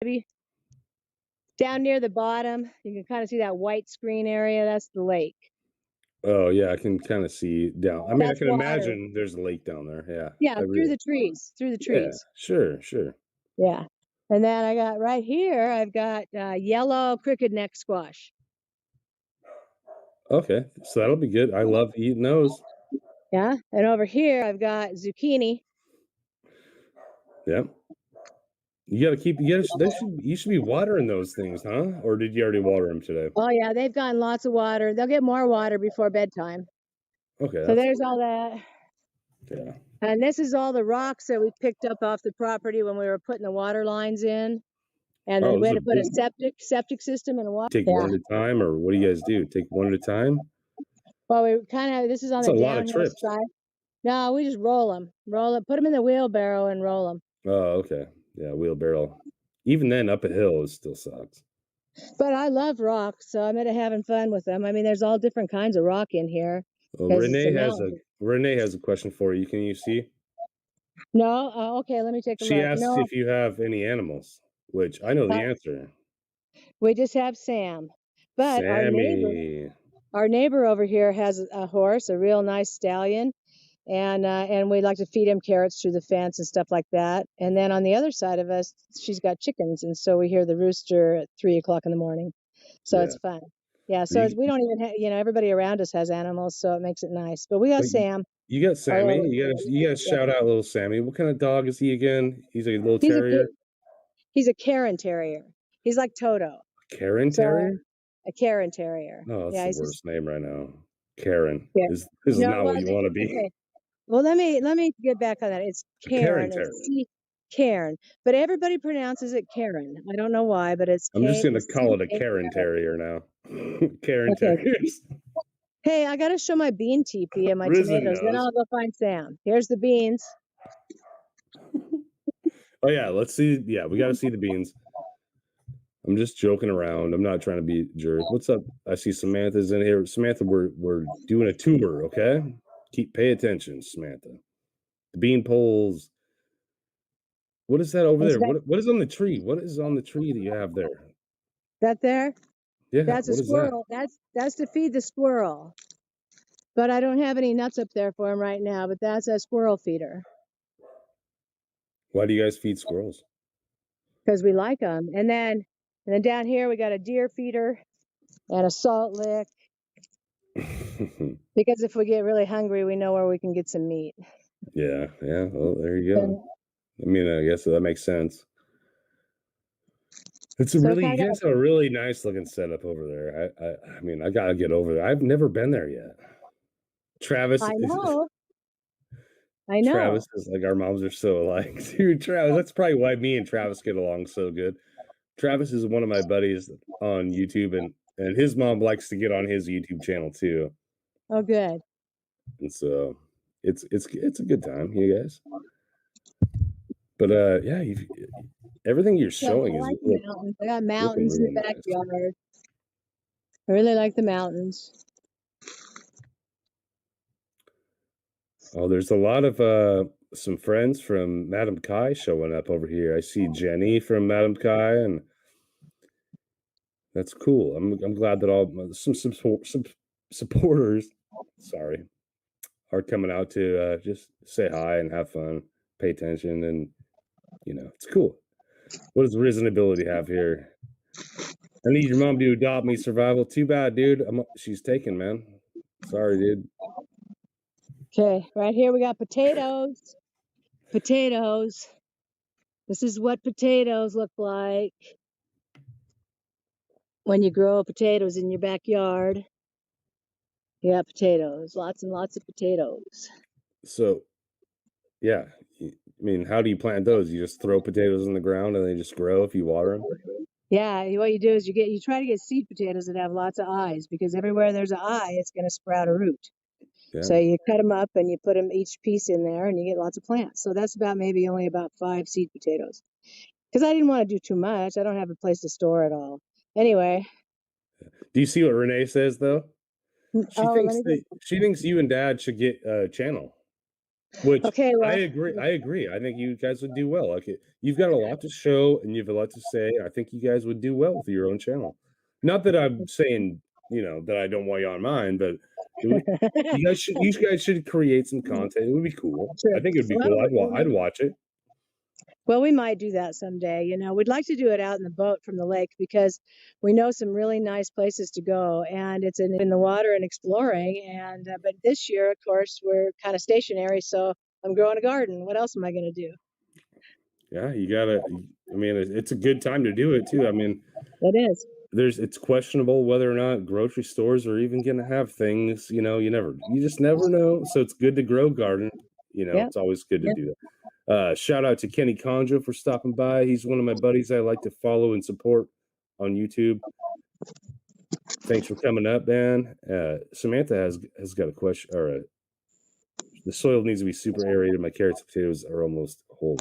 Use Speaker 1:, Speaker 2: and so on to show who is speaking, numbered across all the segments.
Speaker 1: maybe. Down near the bottom, you can kind of see that white screen area. That's the lake.
Speaker 2: Oh, yeah, I can kinda see down I mean, I
Speaker 1: That's
Speaker 2: can
Speaker 1: water.
Speaker 2: imagine there's a lake down there, yeah.
Speaker 1: Yeah,
Speaker 2: I
Speaker 1: through
Speaker 2: really
Speaker 1: the trees, through the
Speaker 2: Yeah,
Speaker 1: trees.
Speaker 2: sure, sure.
Speaker 1: Yeah. And then I got right here, I've got yellow crooked neck squash.
Speaker 2: Okay, so that'll be good. I love eating those.
Speaker 1: Yeah. And over here, I've got zucchini.
Speaker 2: Yeah. You should be watering those things, huh? Or did you already water them today?
Speaker 1: Oh, yeah, they've gotten lots of water. They'll get more water before bedtime.
Speaker 2: Okay,
Speaker 1: So
Speaker 2: that's
Speaker 1: there's
Speaker 2: cool.
Speaker 1: all that.
Speaker 2: Yeah.
Speaker 1: And this is all the rocks that we picked up off the property when we were putting the water lines in. And
Speaker 2: Oh,
Speaker 1: then we
Speaker 2: this is
Speaker 1: had
Speaker 2: a
Speaker 1: to put a
Speaker 2: big
Speaker 1: septic system and water.
Speaker 2: take
Speaker 1: Yeah.
Speaker 2: one at a time, or what do you guys do? Take one at a time?
Speaker 1: Well, we kind of, this is on
Speaker 2: That's
Speaker 1: the
Speaker 2: a lot of
Speaker 1: downhill
Speaker 2: trips.
Speaker 1: side. No, we just roll it, put them in the wheelbarrow and roll them.
Speaker 2: Oh, okay. Yeah, wheelbarrow. Even then, up a hill, it still sucks.
Speaker 1: But I love rocks, so I'm into having fun with them. I mean, there's all different kinds of rock in here
Speaker 2: Well,
Speaker 1: because it's a mountain.
Speaker 2: Renee has a question for you. Can you see?
Speaker 1: No, okay, let me take a
Speaker 2: She
Speaker 1: look.
Speaker 2: asks
Speaker 1: No,
Speaker 2: if you have any animals, which I know the
Speaker 1: uh,
Speaker 2: answer.
Speaker 1: we just have Sam. But
Speaker 2: Sammy.
Speaker 1: our neighbor over here has a horse, a real nice stallion, and we like to feed him carrots through the fence and stuff like that. And then on the other side of us, she's got chickens, and so we hear the rooster at 3 o'clock in the morning. So
Speaker 2: Yeah.
Speaker 1: it's fun. Yeah, so
Speaker 2: You,
Speaker 1: we don't even have, everybody around us has animals, so it makes it nice. But we got
Speaker 2: but
Speaker 1: Sam,
Speaker 2: you got
Speaker 1: our
Speaker 2: Sammy.
Speaker 1: little,
Speaker 2: You gotta
Speaker 1: yeah,
Speaker 2: shout out little Sammy. What kind of dog is he again? He's a little
Speaker 1: he's a
Speaker 2: terrier.
Speaker 1: he's a Karen Terrier. He's like Toto.
Speaker 2: Karen
Speaker 1: So
Speaker 2: Terrier?
Speaker 1: a Karen Terrier.
Speaker 2: Oh, that's
Speaker 1: Yeah,
Speaker 2: the
Speaker 1: he's just
Speaker 2: worst name right now. Karen.
Speaker 1: yeah.
Speaker 2: This is
Speaker 1: No,
Speaker 2: not
Speaker 1: well,
Speaker 2: what you want to be.
Speaker 1: okay. Well, let me get back on that. It's
Speaker 2: A Karen
Speaker 1: Karen. It's
Speaker 2: Terrier.
Speaker 1: Karen, but everybody pronounces it Karen. I don't know why, but it's
Speaker 2: I'm just gonna call it a
Speaker 1: C-A.
Speaker 2: Karen Terrier now. Karen
Speaker 1: Okay.
Speaker 2: Terriers.
Speaker 1: Hey, I got to show my bean teepee and my
Speaker 2: Risen
Speaker 1: tomatoes. Then
Speaker 2: knows.
Speaker 1: I'll go find Sam. Here's the beans.
Speaker 2: Oh yeah, let's see. Yeah, we got to see the beans. I'm just joking around. I'm not trying to be a jerk. What's up? I see Samantha's in here. Samantha, we're doing a tour, okay? Pay attention, Samantha. The bean poles. What is that over
Speaker 1: Is
Speaker 2: there?
Speaker 1: that
Speaker 2: What is on the tree? What is on the tree that you have there?
Speaker 1: that there?
Speaker 2: Yeah,
Speaker 1: That's a
Speaker 2: what is that?
Speaker 1: squirrel. That's to feed the squirrel. But I don't have any nuts up there for him right now. But that's a squirrel feeder
Speaker 2: Why do you guys feed squirrels?
Speaker 1: because we like them. And then down here we got a deer feeder and a salt lick because if we get really hungry, we know where we can get some meat.
Speaker 2: Yeah, yeah. Well, there you go.
Speaker 1: So,
Speaker 2: I mean, I guess that makes sense.
Speaker 1: so kind
Speaker 2: You
Speaker 1: of
Speaker 2: guys have a really nice looking setup over there. I mean, I gotta get over there. I've never been there yet. Travis
Speaker 1: I
Speaker 2: is
Speaker 1: know, I
Speaker 2: Travis
Speaker 1: know.
Speaker 2: is like our moms are so alike. Dude, Travis, that's probably why me and Travis get along so good. Travis is one of my buddies on YouTube and his mom likes to get on his YouTube channel too.
Speaker 1: Oh, good.
Speaker 2: And so it's a good time, you guys. But yeah, everything you're
Speaker 1: Yeah,
Speaker 2: showing
Speaker 1: I
Speaker 2: is
Speaker 1: like the mountains. I got
Speaker 2: looking
Speaker 1: mountains in the
Speaker 2: really nice.
Speaker 1: backyard. I really like the mountains.
Speaker 2: Oh, there's a lot of some friends from Madam Kai showing up over here. I see Jenny from Madam Kai, and that's cool. I'm glad that all some supporters, sorry, are coming out to just say hi and have fun, pay attention, and it's cool. What does Risen Ability have here? I need your mom to adopt me. Survival. Too bad, dude. She's taken, man. Sorry, dude.
Speaker 1: Okay, right here we got potatoes. Potatoes. This is what potatoes look like when you grow potatoes in your backyard. You got potatoes, lots and lots of potatoes.
Speaker 2: So yeah, I mean, how do you plant those? You just throw potatoes in the ground and they just grow if you water them.
Speaker 1: Yeah, what you do is you try to get seed potatoes that have lots of eyes because everywhere there's an eye, it's going to sprout a root.
Speaker 2: Yeah.
Speaker 1: So you cut them up and you put them each piece in there and you get lots of plants. So that's about maybe only about 5 seed potatoes. Because I didn't want to do too much. I don't have a place to store it all. Anyway,
Speaker 2: Do you see what Renee says though?
Speaker 1: oh, let me get
Speaker 2: She thinks you and Dad should get a channel. Which
Speaker 1: Okay,
Speaker 2: I
Speaker 1: well,
Speaker 2: agree. I agree. I think you guys would do well. Like, you've got a lot to show and you've a lot to say. I think you guys would do well with your own channel. Not that I'm saying, that I don't want you on mine, but it would, you guys should create some content. It would be cool.
Speaker 1: sure.
Speaker 2: I think it would be
Speaker 1: Well,
Speaker 2: cool. I'd watch it.
Speaker 1: well, we might do that someday. We'd like to do it out in the boat from the lake because we know some really nice places to go, and it's in the water and exploring. And but this year, of course, we're kind of stationary, so I'm growing a garden. What else am I going to do?
Speaker 2: Yeah, you gotta. I mean, it's a good time to do it too. I mean,
Speaker 1: It is.
Speaker 2: it's questionable whether or not grocery stores are even gonna have things. You just never know. So it's good to grow garden.
Speaker 1: Yeah.
Speaker 2: It's always good to
Speaker 1: Yeah.
Speaker 2: do that. Shout out to Kenny Conjo for stopping by. He's one of my buddies I like to follow and support on YouTube. Thanks for coming up, man. Samantha has got a question, or the soil needs to be super aerated. My carrots and potatoes are almost whole.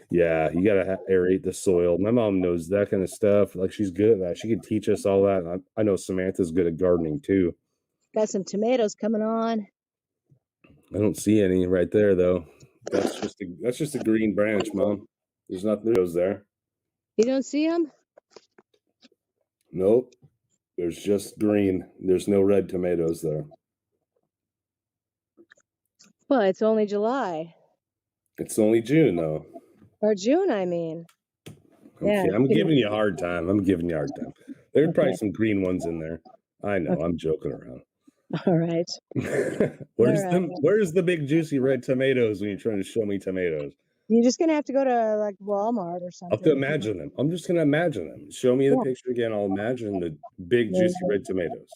Speaker 2: Yeah, you gotta aerate the soil. My mom knows that kind of stuff. Like, she's good at that. She can teach us all that. I know Samantha's good at gardening too.
Speaker 1: Got some tomatoes coming on.
Speaker 2: I don't see any right there though. That's just a green branch, Mom. There's nothing there.
Speaker 1: You don't see them?
Speaker 2: Nope. There's just green. There's no red tomatoes there.
Speaker 1: Well, it's only July
Speaker 2: It's only June though.
Speaker 1: or June, I mean.
Speaker 2: Okay,
Speaker 1: Yeah.
Speaker 2: I'm giving you a hard time. There's probably
Speaker 1: Okay.
Speaker 2: some green ones in there. I know.
Speaker 1: Okay.
Speaker 2: I'm joking around.
Speaker 1: All right.
Speaker 2: Where's the big juicy red tomatoes when you're trying to show me tomatoes?
Speaker 1: You're just gonna have to go to like Walmart or
Speaker 2: I'll have to
Speaker 1: something.
Speaker 2: imagine them. I'm just gonna imagine them. Show me the
Speaker 1: Yeah.
Speaker 2: picture again. I'll imagine the big
Speaker 1: There you
Speaker 2: juicy
Speaker 1: go.
Speaker 2: red tomatoes.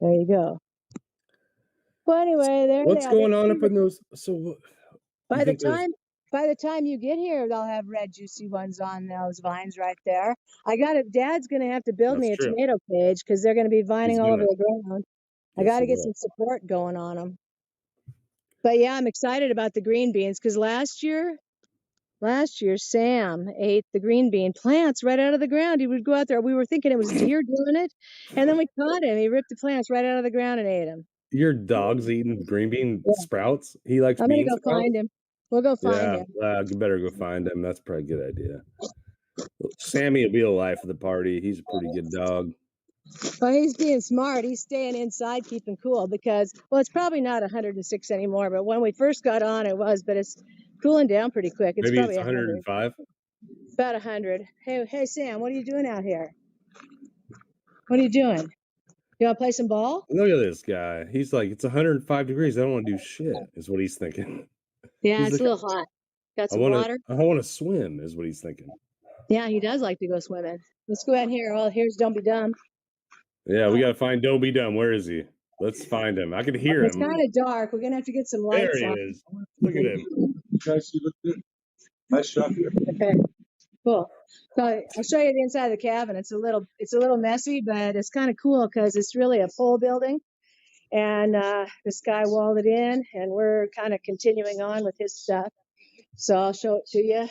Speaker 1: There you go. Well, anyway, there
Speaker 2: What's
Speaker 1: they are.
Speaker 2: going on up in those? So
Speaker 1: By the time you get here, they'll have red juicy ones on those vines right there. Dad's gonna have to build
Speaker 2: That's
Speaker 1: me a
Speaker 2: true.
Speaker 1: tomato cage because they're gonna be vining
Speaker 2: He's
Speaker 1: all over
Speaker 2: gonna.
Speaker 1: the ground. I
Speaker 2: Yes,
Speaker 1: got to
Speaker 2: he
Speaker 1: get
Speaker 2: will.
Speaker 1: some support going on them. But yeah, I'm excited about the green beans because last year Sam ate the green bean plants right out of the ground. He would go out there. We were thinking it was deer doing it, and then we caught him. He ripped the plants right out of the ground and ate them.
Speaker 2: Your dog's eating green bean
Speaker 1: Yeah.
Speaker 2: sprouts. He likes
Speaker 1: I'm gonna
Speaker 2: bean
Speaker 1: go
Speaker 2: sprouts.
Speaker 1: find him. We'll go find him.
Speaker 2: You better go find him. That's probably a good idea. Sammy will be the life of the party. He's a pretty good dog.
Speaker 1: Well, he's being smart. He's staying inside, keeping cool because, well, it's probably not 106 anymore, but when we first got on, it was. But it's cooling down pretty quick. It's
Speaker 2: Maybe
Speaker 1: probably
Speaker 2: it's 105.
Speaker 1: About 100. Hey, Sam, what are you doing out here? What are you doing? You want to play some ball?
Speaker 2: Look at this guy. He's like, it's 105 degrees. I don't want to do shit, is what he's thinking.
Speaker 1: Yeah,
Speaker 2: He's
Speaker 1: it's a
Speaker 2: like,
Speaker 1: little hot. Got some water?
Speaker 2: I want to swim, is what he's thinking.
Speaker 1: Yeah, he does like to go swimming. Let's go out here. Well, here's Don't Be Dumb.
Speaker 2: Yeah, we got to find Don't Be Dumb. Where is he? Let's find him. I can hear him.
Speaker 1: It's kind of dark. We're going to have to get some lights
Speaker 2: There
Speaker 1: on.
Speaker 2: he is. Look at him.
Speaker 3: Guys, you look good. Nice shot here.
Speaker 1: Okay, cool. So I'll show you the inside of the cabin. It's a little messy, but it's kind of cool because it's really a pole building, and this guy walled it in, and we're kind of continuing on with his stuff. So I'll show it to you.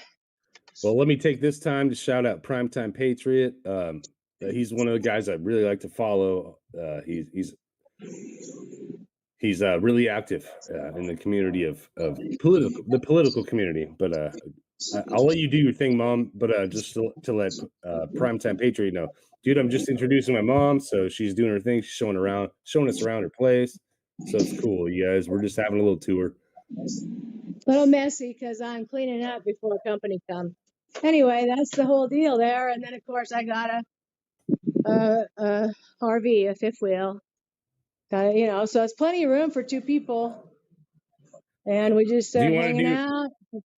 Speaker 2: Well, let me take this time to shout out Primetime Patriot. He's one of the guys I really like to follow. He's really active in the community of the political community. But I'll let you do your thing, Mom. But just to let Primetime Patriot know, dude, I'm just introducing my mom, so she's doing her thing. She's showing us around her place. So it's cool, you guys. We're just having a little tour.
Speaker 1: A little messy because I'm cleaning up before company comes. Anyway, that's the whole deal there. And then of course I got a RV, a fifth wheel. So it's plenty of room for two people. And we just hanging out,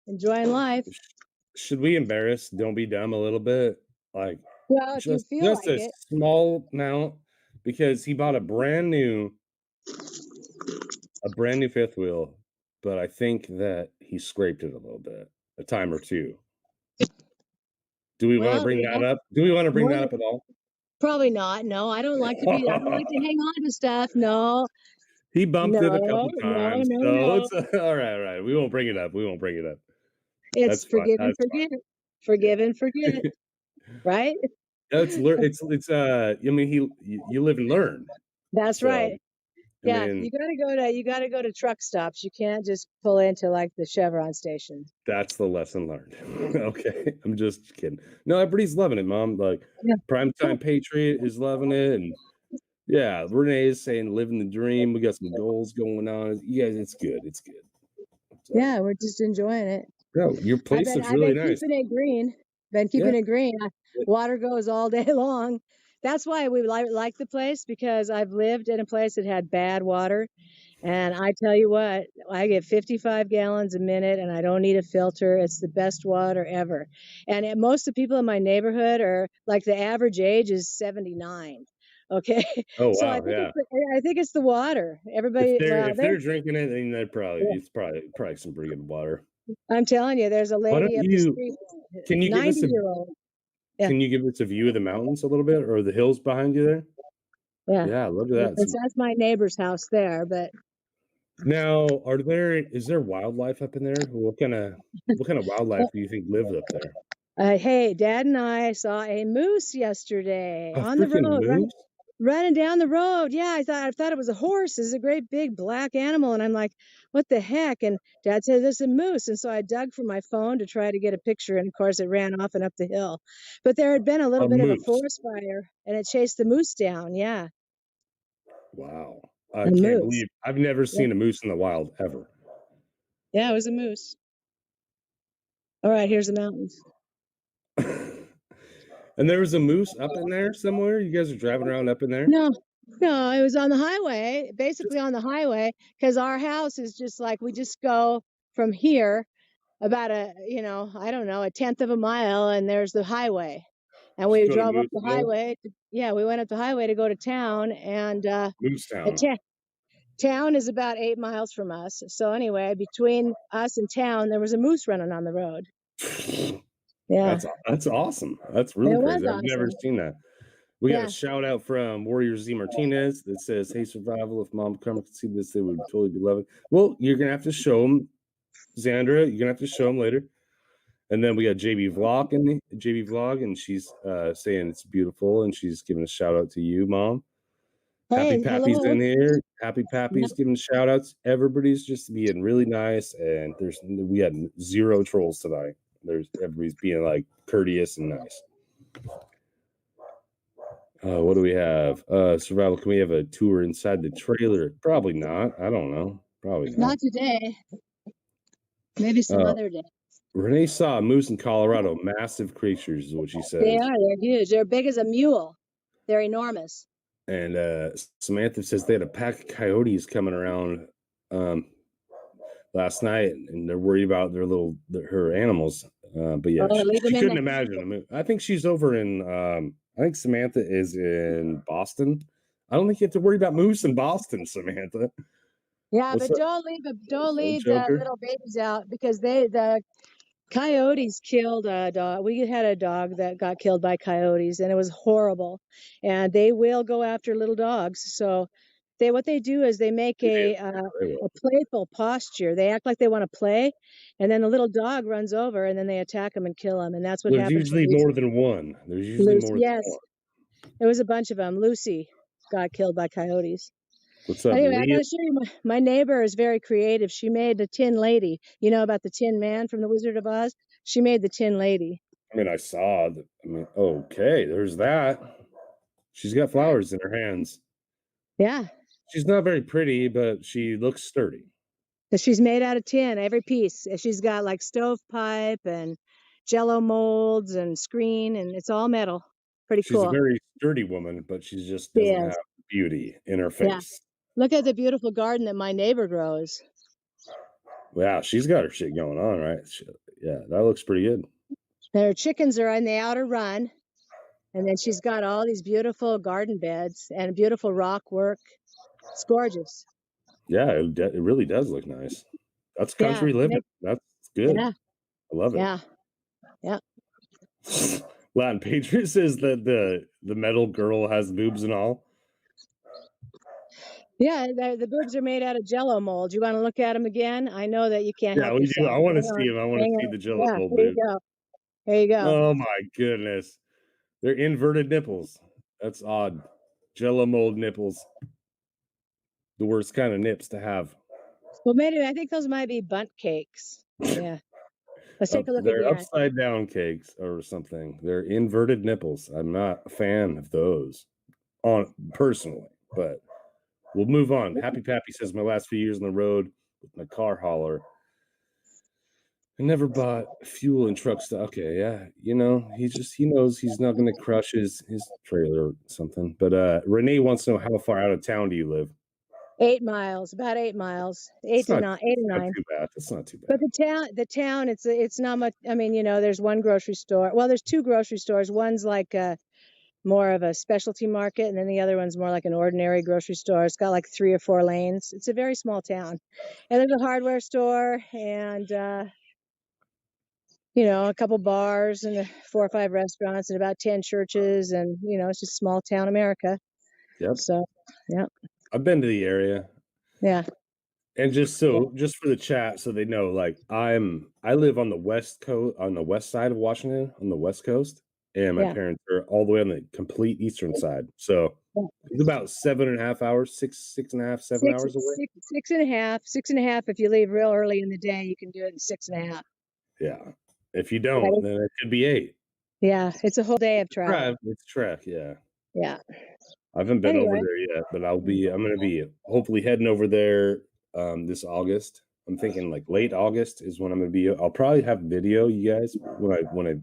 Speaker 1: enjoying life.
Speaker 2: Should we embarrass Don't Be Dumb a little bit? Like,
Speaker 1: well, if
Speaker 2: just,
Speaker 1: you feel
Speaker 2: just
Speaker 1: like
Speaker 2: a
Speaker 1: it.
Speaker 2: small amount, because he bought a brand new fifth wheel, but I think that he scraped it a little bit, a time or two. Do we want to bring that up? Do we want to bring that up at all?
Speaker 1: Probably not. No, I don't like to hang on to stuff. No.
Speaker 2: He bumped it a couple times.
Speaker 1: No.
Speaker 2: It's all right. We won't bring it up.
Speaker 1: It's forgive and forget. Forgive and forget. Right?
Speaker 2: It's I mean, you live and learn.
Speaker 1: That's right.
Speaker 2: I
Speaker 1: Yeah,
Speaker 2: mean,
Speaker 1: you gotta go to truck stops. You can't just pull into like the Chevron station.
Speaker 2: that's the lesson learned. Okay, I'm just kidding. No, everybody's loving it, mom. Like
Speaker 1: Yeah.
Speaker 2: Primetime Patriot is loving it, and yeah, Renee is saying living the dream. We got some goals going on. You guys, it's good. It's good. So,
Speaker 1: Yeah, we're just enjoying it.
Speaker 2: no, your place looks
Speaker 1: I've
Speaker 2: really
Speaker 1: been
Speaker 2: nice.
Speaker 1: keeping it green. Been
Speaker 2: Yeah.
Speaker 1: keeping it green.
Speaker 2: Yeah.
Speaker 1: Water goes all day long. That's why we like the place, because I've lived in a place that had bad water. And I tell you what, I get 55 gallons a minute and I don't need a filter. It's the best water ever. And most of the people in my neighborhood are like, the average age is 79. Okay.
Speaker 2: Oh
Speaker 1: So
Speaker 2: wow, yeah.
Speaker 1: I think it's the water. Everybody, well,
Speaker 2: If they're drinking it, then they're probably
Speaker 1: yeah,
Speaker 2: it's probably some pretty good water.
Speaker 1: I'm telling you, there's a
Speaker 2: Why don't
Speaker 1: lady up the
Speaker 2: you
Speaker 1: street,
Speaker 2: can you give us a
Speaker 1: 90-year-old. Yeah.
Speaker 2: can you give us a view of the mountains a little bit or the hills behind you there?
Speaker 1: Yeah.
Speaker 2: Yeah, look at that.
Speaker 1: That's my neighbor's house there, but
Speaker 2: Now, is there wildlife up in there? What kind of wildlife do you think lives up there?
Speaker 1: hey, Dad and I saw a moose yesterday
Speaker 2: A
Speaker 1: on the
Speaker 2: freaking
Speaker 1: road,
Speaker 2: moose?
Speaker 1: running down the road. Yeah, I thought it was a horse. It's a great big black animal, and I'm like, what the heck? And Dad said there's a moose, and so I dug for my phone to try to get a picture, and of course it ran off and up the hill. But there had been a little
Speaker 2: A
Speaker 1: bit of a
Speaker 2: moose.
Speaker 1: forest fire, and it chased the moose down. Yeah,
Speaker 2: Wow.
Speaker 1: a
Speaker 2: I can't
Speaker 1: moose.
Speaker 2: believe I've never
Speaker 1: Yeah,
Speaker 2: seen a moose in the wild ever.
Speaker 1: yeah, it was a moose. All right, here's the mountains.
Speaker 2: And there was a moose up in there somewhere? You guys are driving around up in there?
Speaker 1: No, no, it was on the highway, basically on the highway, because our house is just like, we just go from here about I don't know, a tenth of a mile, and there's the highway. And we
Speaker 2: Just go to
Speaker 1: drove up
Speaker 2: Moose
Speaker 1: the
Speaker 2: Hill?
Speaker 1: highway. Yeah, we went up the highway to go to town, and
Speaker 2: Moose
Speaker 1: the
Speaker 2: Town.
Speaker 1: town is about 8 miles from us. So anyway, between us and town, there was a moose running on the road. Yeah,
Speaker 2: That's awesome. That's really
Speaker 1: it was
Speaker 2: crazy. I've never
Speaker 1: awesome.
Speaker 2: seen that. We got
Speaker 1: Yeah.
Speaker 2: a shout out from Warrior Z Martinez that says, "Hey, Survival, if Mom Karma could see this, they would totally be loving." Well, you're gonna have to show them, Xandra. You're gonna have to show them later. And then we got JB Vlog, and she's saying it's beautiful, and she's giving a shout out to you, Mom. Happy
Speaker 1: Hey,
Speaker 2: Pappy's
Speaker 1: hello.
Speaker 2: in here. Happy
Speaker 1: Yeah.
Speaker 2: Pappy's giving shout outs. Everybody's just being really nice, and we had 0 trolls tonight. Everybody's being like courteous and nice. What do we have? Survival, can we have a tour inside the trailer? Probably not. I don't know. Probably not.
Speaker 1: Not today. Maybe some other day.
Speaker 2: Renee saw a moose in Colorado. Massive creatures is what she
Speaker 1: They
Speaker 2: says.
Speaker 1: are. They're huge. They're big as a mule. They're enormous.
Speaker 2: And Samantha says they had a pack of coyotes coming around last night, and they're worried about her animals. But yeah,
Speaker 1: Leave
Speaker 2: she
Speaker 1: them in
Speaker 2: couldn't
Speaker 1: there.
Speaker 2: imagine. I mean, I think she's over in. I think Samantha is in Boston. I don't think you have to worry about moose in Boston, Samantha.
Speaker 1: Yeah,
Speaker 2: What's
Speaker 1: but
Speaker 2: up?
Speaker 1: don't leave the
Speaker 2: Joker?
Speaker 1: little babies out, because the coyotes killed a dog. We had a dog that got killed by coyotes, and it was horrible. And they will go after little dogs. So what they do is they make
Speaker 2: They
Speaker 1: a
Speaker 2: will.
Speaker 1: playful posture. They act like they want to play, and then the little dog runs over, and then they attack them and kill them. And that's what
Speaker 2: There's
Speaker 1: happened to
Speaker 2: usually
Speaker 1: Lucy.
Speaker 2: more than one. There's usually more than
Speaker 1: Yes,
Speaker 2: one.
Speaker 1: there was a bunch of them. Lucy got killed by coyotes.
Speaker 2: What's up,
Speaker 1: Anyway, I
Speaker 2: Leah?
Speaker 1: gotta show you, my neighbor is very creative. She made the Tin Lady. You know about the Tin Man from the Wizard of Oz? She made the Tin Lady.
Speaker 2: I mean, okay, there's that. She's got flowers in her hands.
Speaker 1: Yeah,
Speaker 2: She's not very pretty, but she looks sturdy.
Speaker 1: she's made out of tin, every piece. She's got like stovepipe and Jello molds and screen, and it's all metal. Pretty
Speaker 2: She's a
Speaker 1: cool.
Speaker 2: very sturdy woman, but she just
Speaker 1: She
Speaker 2: doesn't
Speaker 1: is.
Speaker 2: have beauty in her
Speaker 1: Yeah.
Speaker 2: face.
Speaker 1: Look at the beautiful garden that my neighbor grows.
Speaker 2: Wow, she's got her shit going on, right? Yeah, that looks pretty good.
Speaker 1: Her chickens are in the outer run, and then she's got all these beautiful garden beds and beautiful rock work. It's gorgeous.
Speaker 2: Yeah, it really does look nice. That's
Speaker 1: Yeah,
Speaker 2: country living. That's good.
Speaker 1: yeah,
Speaker 2: I love it.
Speaker 1: yeah, yeah.
Speaker 2: Latin Patriot says that the metal girl has boobs and all.
Speaker 1: Yeah, the boobs are made out of Jello mold. You want to look at them again? I know that you can't
Speaker 2: Yeah,
Speaker 1: help
Speaker 2: we do.
Speaker 1: yourself.
Speaker 2: I want to
Speaker 1: Hang
Speaker 2: see
Speaker 1: on,
Speaker 2: them. I want to
Speaker 1: hang
Speaker 2: see
Speaker 1: on.
Speaker 2: the Jello
Speaker 1: Yeah,
Speaker 2: mold
Speaker 1: here you
Speaker 2: boobs.
Speaker 1: go. There you go.
Speaker 2: Oh my goodness. They're inverted nipples. That's odd. Jello mold nipples. the worst kind of nips to have.
Speaker 1: Well, maybe I think those might be bunt cakes. Yeah. Let's take a look
Speaker 2: They're
Speaker 1: again.
Speaker 2: upside down cakes or something. They're inverted nipples. I'm not a fan of those on personally, but we'll move on. Happy Pappy says my last few years on the road with my car hauler. I never bought fuel and truck stuff. Okay, yeah. He knows he's not gonna crush his trailer or something. But Renee wants to know how far out of town do you live?
Speaker 1: 8 miles, about 8 miles,
Speaker 2: It's
Speaker 1: 8 or
Speaker 2: not
Speaker 1: 9.
Speaker 2: too bad. It's not too
Speaker 1: But
Speaker 2: bad.
Speaker 1: the town, it's not much. I mean, there's one grocery store. Well, there's 2 grocery stores. One's like more of a specialty market, and then the other one's more like an ordinary grocery store. It's got like 3 or 4 lanes. It's a very small town. And there's a hardware store and a couple bars and 4 or 5 restaurants and about 10 churches, and it's just small town America.
Speaker 2: Yep.
Speaker 1: So, yeah.
Speaker 2: I've been to the area.
Speaker 1: Yeah.
Speaker 2: And just for the chat, so they know, like I live on the west coast, on the west side of Washington, on the west coast, and my
Speaker 1: Yeah.
Speaker 2: parents are all the way on the complete eastern side. So
Speaker 1: Yeah.
Speaker 2: it's about 7.5 hours, 6.5, 7 hours away.
Speaker 1: 6.5 if you leave real early in the day. You can do it in 6.5.
Speaker 2: Yeah. If you don't, then it could be 8.
Speaker 1: Yeah, it's a whole day of travel.
Speaker 2: It's a trek, yeah.
Speaker 1: Yeah.
Speaker 2: I haven't been over
Speaker 1: Anyway.
Speaker 2: there yet, but I'm gonna be hopefully heading over there this August. I'm thinking like late August is when I'm gonna be. I'll probably have video, you guys, when I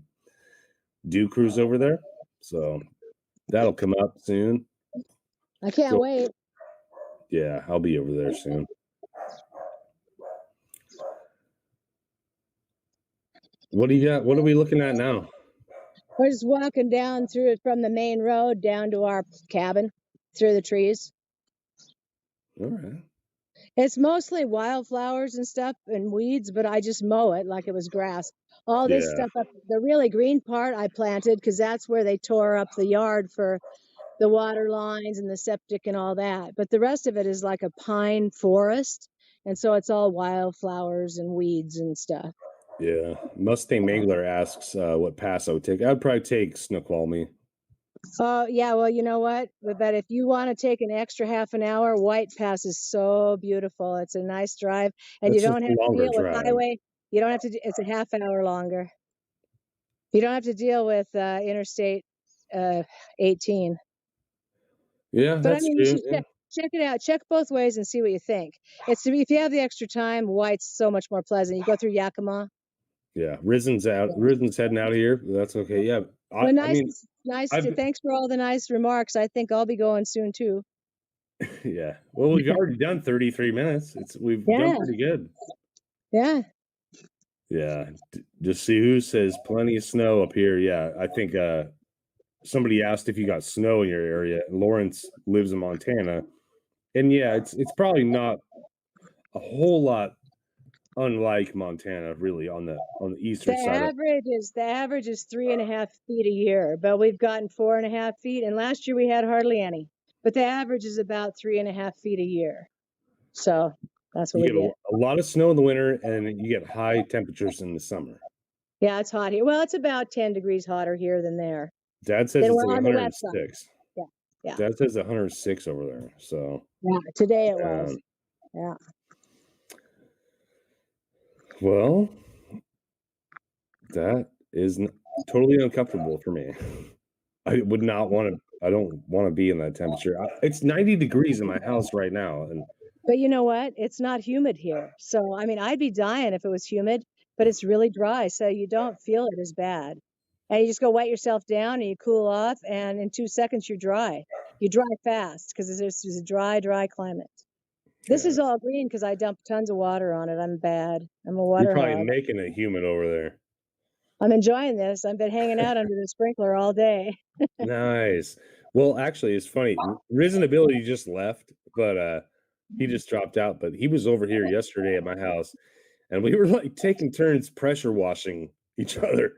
Speaker 2: do cruise over there. So that'll come up soon.
Speaker 1: I can't wait.
Speaker 2: Yeah, I'll be over there soon. What do you got? What are we looking at now?
Speaker 1: We're just walking down through it from the main road down to our cabin through the trees.
Speaker 2: All right.
Speaker 1: It's mostly wildflowers and stuff and weeds, but I just mow it like it was grass. All this stuff up, the really green part I planted because that's where they tore up the yard for the water lines and the septic and all that. But the rest of it is like a pine forest. And so it's all wildflowers and weeds and stuff.
Speaker 2: Yeah. Mustang Mangler asks what pass I would take. I'd probably take Snoqualmie.
Speaker 1: Oh, yeah. Well, you know what? But if you want to take an extra half an hour, White Pass is so beautiful. It's a nice drive. And
Speaker 2: That's
Speaker 1: you don't have to deal with
Speaker 2: drive.
Speaker 1: highway. You don't have to, it's a half hour longer. You don't have to deal with Interstate 18.
Speaker 2: Yeah,
Speaker 1: But
Speaker 2: that's
Speaker 1: I mean,
Speaker 2: true.
Speaker 1: you should check it out. Check both ways and see what you think. If you have the extra time, White's so much more pleasant. You go through Yakima.
Speaker 2: Yeah, Risen's heading out of here. That's okay. Yeah,
Speaker 1: Well, thanks for all the nice remarks. I think I'll be going soon too.
Speaker 2: Yeah. Well, we've already done 33 minutes. We've done pretty good.
Speaker 1: Yeah.
Speaker 2: Yeah. Just see who says plenty of snow up here. Yeah, I think somebody asked if you got snow in your area. Lawrence lives in Montana, and yeah, it's probably not a whole lot unlike Montana, really, on the eastern side.
Speaker 1: The average is 3.5 feet a year, but we've gotten 4.5 feet, and last year we had hardly any. But the average is about 3.5 feet a year. So that's what we get.
Speaker 2: A lot of snow in the winter, and you get high temperatures in the summer.
Speaker 1: Yeah, it's hot here. Well, it's about 10 degrees hotter here than there.
Speaker 2: Dad says it's 106.
Speaker 1: Yeah.
Speaker 2: Dad says 106 over there. So
Speaker 1: yeah, today it was. Yeah.
Speaker 2: Well, that is totally uncomfortable for me. I would not want to. I don't want to be in that temperature. It's 90 degrees in my house right now,
Speaker 1: but you know what? It's not humid here. So I mean, I'd be dying if it was humid, but it's really dry, so you don't feel it as bad. And you just go wet yourself down and you cool off, and in 2 seconds you're dry. You dry fast because this is a dry climate. This is all green because I dumped tons of water on it. I'm bad. I'm a water
Speaker 2: hog. You're probably
Speaker 1: hog.
Speaker 2: making it humid over there.
Speaker 1: I'm enjoying this. I've been hanging out under the sprinkler all day.
Speaker 2: Nice. Well, actually, it's funny. Risen Ability just left, but he just dropped out. But he was over here yesterday at my house, and we were like taking turns pressure washing each other.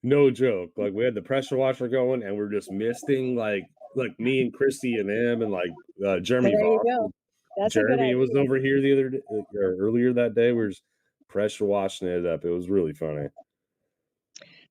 Speaker 2: No joke. Like we had the pressure washer going, and we're just misting like me and Christy and him, and like Jeremy.
Speaker 1: There you go. That's
Speaker 2: Jeremy was over here the other day, or earlier that day. We were just pressure washing it up. It was really funny.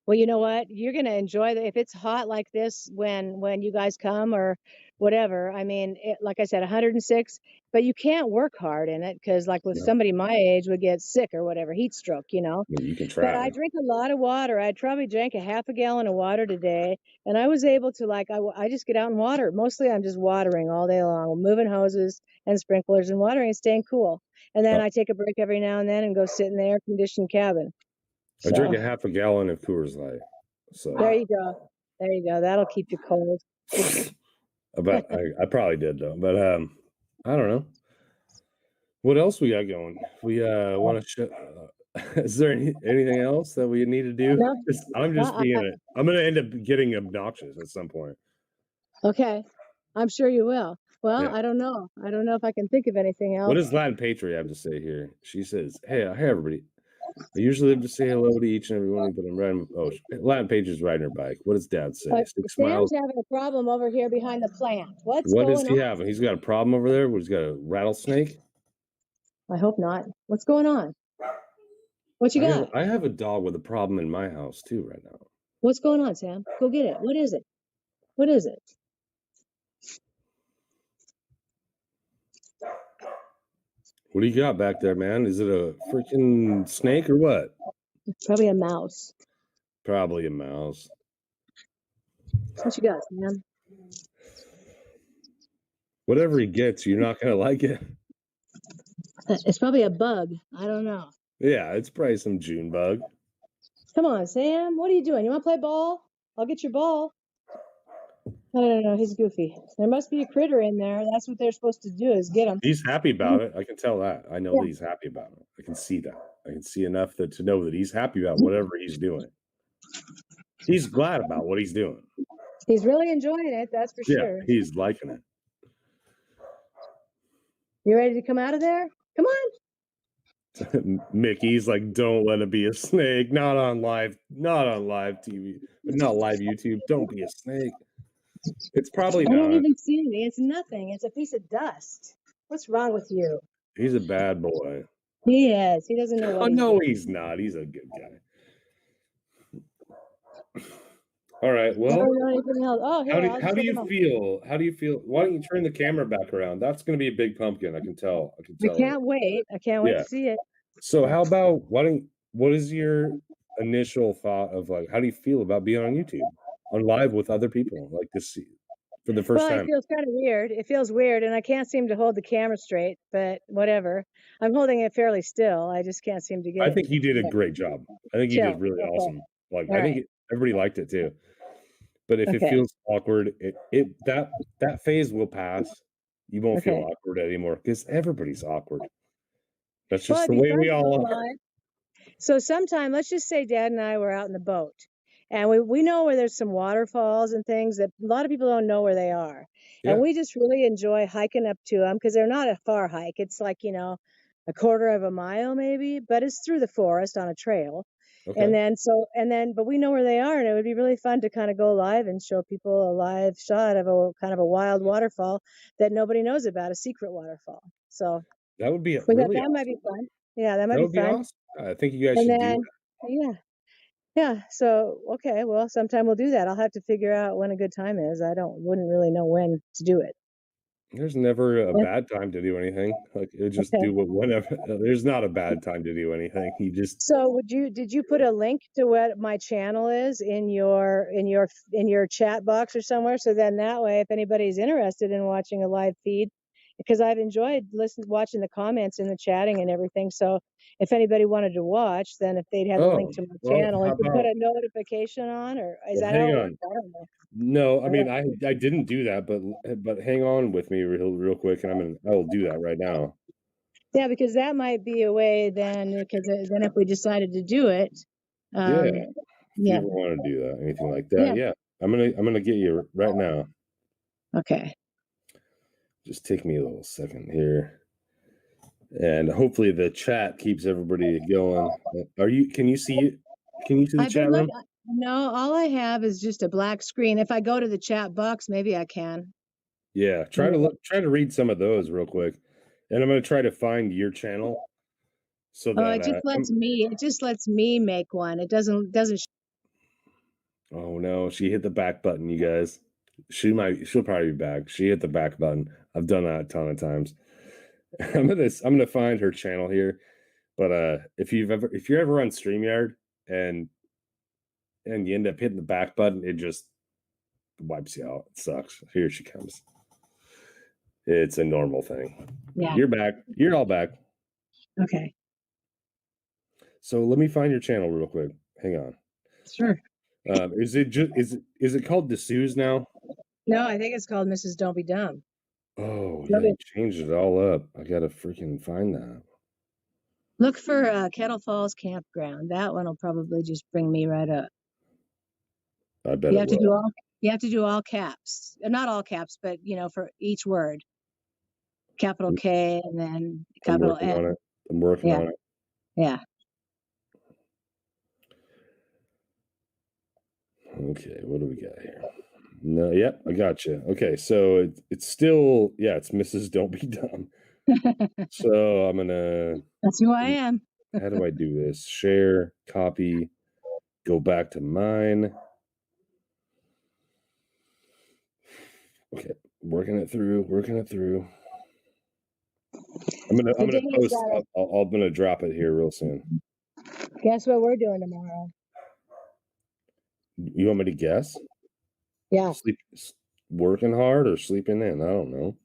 Speaker 1: Well, you know what? You're gonna enjoy if it's hot like this when you guys come or whatever. I mean, like I said, 106, but you can't work hard in it because, like, with
Speaker 2: No,
Speaker 1: somebody my age would get sick or whatever, heat stroke, you know.
Speaker 2: I mean, you can
Speaker 1: But I
Speaker 2: try.
Speaker 1: drink a lot of water. I probably drank a half a gallon of water today, and I was able to I just get out and water. Mostly, I'm just watering all day long, moving hoses and sprinklers and watering and staying cool. And then
Speaker 2: Oh,
Speaker 1: I take a break every now and then and go sit in the air conditioned cabin.
Speaker 2: I drink
Speaker 1: So
Speaker 2: a half a gallon of Coors Light.
Speaker 1: there
Speaker 2: So
Speaker 1: you go. There you go. That'll keep you cold.
Speaker 2: about I probably did though, but I don't know. What else we got going? We want to show. Is there anything else that we need to do?
Speaker 1: No.
Speaker 2: 'Cause I'm just I'm gonna end up getting obnoxious at some point.
Speaker 1: Okay. I'm sure you will. Well,
Speaker 2: Yeah.
Speaker 1: I don't know. I don't know if I can think of anything
Speaker 2: What
Speaker 1: else.
Speaker 2: does Latin Patriot have to say here? She says, "Hey, everybody. I usually have to say hello to each and every one, but I'm riding. Oh, Latin Patriot's riding her bike. What does Dad say? 6
Speaker 1: Sam's
Speaker 2: miles.
Speaker 1: having a problem over here behind the plant. What's
Speaker 2: What does
Speaker 1: going
Speaker 2: he
Speaker 1: on?
Speaker 2: have? He's got a problem over there. He's got a rattlesnake.
Speaker 1: I hope not. What's going on? What you got?
Speaker 2: I have a dog with a problem in my house too right now.
Speaker 1: What's going on, Sam? Go get it. What is it? What is it?
Speaker 2: What do you got back there, man? Is it a freaking snake or what?
Speaker 1: It's probably a mouse.
Speaker 2: Probably a mouse.
Speaker 1: What you got, Sam?
Speaker 2: Whatever he gets, you're not gonna like it.
Speaker 1: It's probably a bug. I don't know.
Speaker 2: Yeah, it's probably some June bug.
Speaker 1: Come on, Sam. What are you doing? You want to play ball? I'll get your ball. I don't know. He's goofy. There must be a critter in there. That's what they're supposed to do is get him.
Speaker 2: He's happy about it. I can tell that. I know that he's happy about it. I can see that. I can see enough to know that he's happy about whatever he's doing. He's glad about what he's doing.
Speaker 1: He's really enjoying it. That's for sure.
Speaker 2: Yeah, he's liking it.
Speaker 1: You ready to come out of there? Come on.
Speaker 2: Mickey's like, don't let it be a snake. Not on live TV, not live YouTube. Don't be a snake. It's probably
Speaker 1: I don't
Speaker 2: not.
Speaker 1: even see me. It's nothing. It's a piece of dust. What's wrong with you?
Speaker 2: He's a bad boy.
Speaker 1: He is. He doesn't know what he's
Speaker 2: no,
Speaker 1: doing.
Speaker 2: he's not. He's a good guy. All right.
Speaker 1: I
Speaker 2: Well,
Speaker 1: don't know anything else. Oh, here,
Speaker 2: how do you feel? How do you feel? Why don't you turn the camera back around? That's going to be a big pumpkin. I can tell.
Speaker 1: I can't wait. I can't wait
Speaker 2: Yeah.
Speaker 1: to see it.
Speaker 2: So how about what is your initial thought of like, how do you feel about being on YouTube, on live with other people like this for the first
Speaker 1: Well,
Speaker 2: time?
Speaker 1: it feels kind of weird. It feels weird, and I can't seem to hold the camera straight, but whatever. I'm holding it fairly still. I just can't seem to get
Speaker 2: I
Speaker 1: it.
Speaker 2: think you did a great job. I think you
Speaker 1: Chill.
Speaker 2: did really
Speaker 1: Okay.
Speaker 2: awesome. Like
Speaker 1: All
Speaker 2: I think everybody liked it too. But if it feels awkward, that phase will pass. You won't feel awkward anymore because everybody's awkward. That's just the way we all are.
Speaker 1: So sometime, let's just say Dad and I were out in the boat, and we know where there's some waterfalls and things that a lot of people don't know where they are.
Speaker 2: Yeah.
Speaker 1: And we just really enjoy hiking up to them because they're not a far hike. It's like, a quarter of a mile maybe, but it's through the forest on a trail.
Speaker 2: Okay.
Speaker 1: But we know where they are, and it would be really fun to kind of go live and show people a live shot of a kind of a wild waterfall that nobody knows about, a secret waterfall. So
Speaker 2: that would be
Speaker 1: that might be fun. Yeah, that might be fun.
Speaker 2: Awesome. I think you guys should do that.
Speaker 1: Yeah. So, okay. Well, sometime we'll do that. I'll have to figure out when a good time is. Wouldn't really know when to do it.
Speaker 2: There's never a bad time to do anything. Like just do whenever. There's not a bad time to do anything. You just.
Speaker 1: So did you put a link to what my channel is in your chat box or somewhere? So then that way, if anybody's interested in watching a live feed, because I've enjoyed watching the comments and the chatting and everything. So if anybody wanted to watch, then if they'd have a link to my channel and could put a notification on, or is that how it works? I don't know.
Speaker 2: No, I mean I didn't do that, but hang on with me real quick, and I will do that right now.
Speaker 1: Yeah, because that might be a way then. Because then if we decided to do it,
Speaker 2: If you ever want to do that, anything like that, I'm gonna get you right now.
Speaker 1: Okay.
Speaker 2: Just take me a little second here, and hopefully the chat keeps everybody going. Can you see the chat room?
Speaker 1: No, all I have is just a black screen. If I go to the chat box, maybe I can.
Speaker 2: Yeah, try to read some of those real quick, and I'm going to try to find your channel. So that
Speaker 1: it just lets me make one. It doesn't.
Speaker 2: Oh no, she hit the back button, you guys. She'll probably be back. She hit the back button. I've done that a ton of times. I'm gonna find her channel here. But if you're ever on StreamYard and you end up hitting the back button, it just wipes you out. It sucks. Here she comes. It's a normal thing.
Speaker 1: Yeah.
Speaker 2: You're back. You're all back.
Speaker 1: Okay.
Speaker 2: So let me find your channel real quick. Hang on.
Speaker 1: Sure.
Speaker 2: Is it called D'Souza now?
Speaker 1: No, I think it's called Mrs. Don't Be Dumb.
Speaker 2: Oh yeah, you changed it all up. I gotta freaking find that.
Speaker 1: Look for Kettle Falls Campground. That one will probably just bring me right up.
Speaker 2: I bet
Speaker 1: You
Speaker 2: it
Speaker 1: have to
Speaker 2: will.
Speaker 1: do all you have to do all caps. Not all caps, but for each word. Capital K and then
Speaker 2: I'm
Speaker 1: capital
Speaker 2: working on
Speaker 1: N.
Speaker 2: it. I'm working
Speaker 1: Yeah.
Speaker 2: on it.
Speaker 1: Yeah.
Speaker 2: Okay, what do we got here? No, yep, I got you. Okay, so it's still, yeah, it's Mrs. Don't Be Dumb. So I'm gonna,
Speaker 1: That's who I am.
Speaker 2: how do I do this? Share, copy, go back to mine. Okay, working it through. I'm gonna
Speaker 1: Virginia's
Speaker 2: post.
Speaker 1: got it.
Speaker 2: I'm gonna drop it here real soon.
Speaker 1: Guess what we're doing tomorrow?
Speaker 2: You want me to guess?
Speaker 1: Yeah.
Speaker 2: Working hard or sleeping in? I don't know.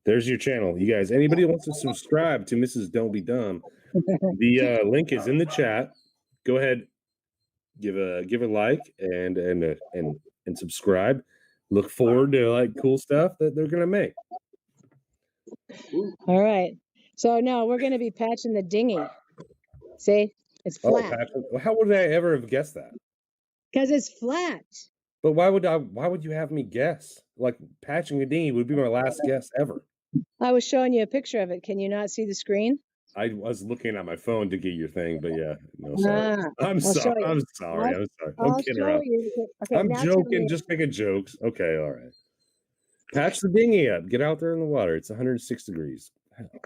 Speaker 2: There's your channel, you guys. Anybody wants to subscribe to Mrs. Don't Be Dumb? The link is in the chat. Go ahead, give a like and subscribe. Look forward to like cool stuff that they're gonna make.
Speaker 1: All right. So no, we're going to be patching the dinghy. See, it's flat.
Speaker 2: Patrick, how would I ever have guessed that?
Speaker 1: Because it's flat.
Speaker 2: But why would you have me guess? Like patching a dinghy would be my last guess ever.
Speaker 1: I was showing you a picture of it. Can you not see the screen?
Speaker 2: I was looking at my phone to get your thing, but yeah, no, sorry. I'm
Speaker 1: I'll show
Speaker 2: sorry.
Speaker 1: you.
Speaker 2: I'm sorry.
Speaker 1: I'll
Speaker 2: I'm kidding
Speaker 1: show
Speaker 2: around.
Speaker 1: you. Okay,
Speaker 2: I'm
Speaker 1: now tell
Speaker 2: joking,
Speaker 1: me-
Speaker 2: just making jokes. Okay, all right. Patch the dinghy up. Get out there in the water. It's 106 degrees.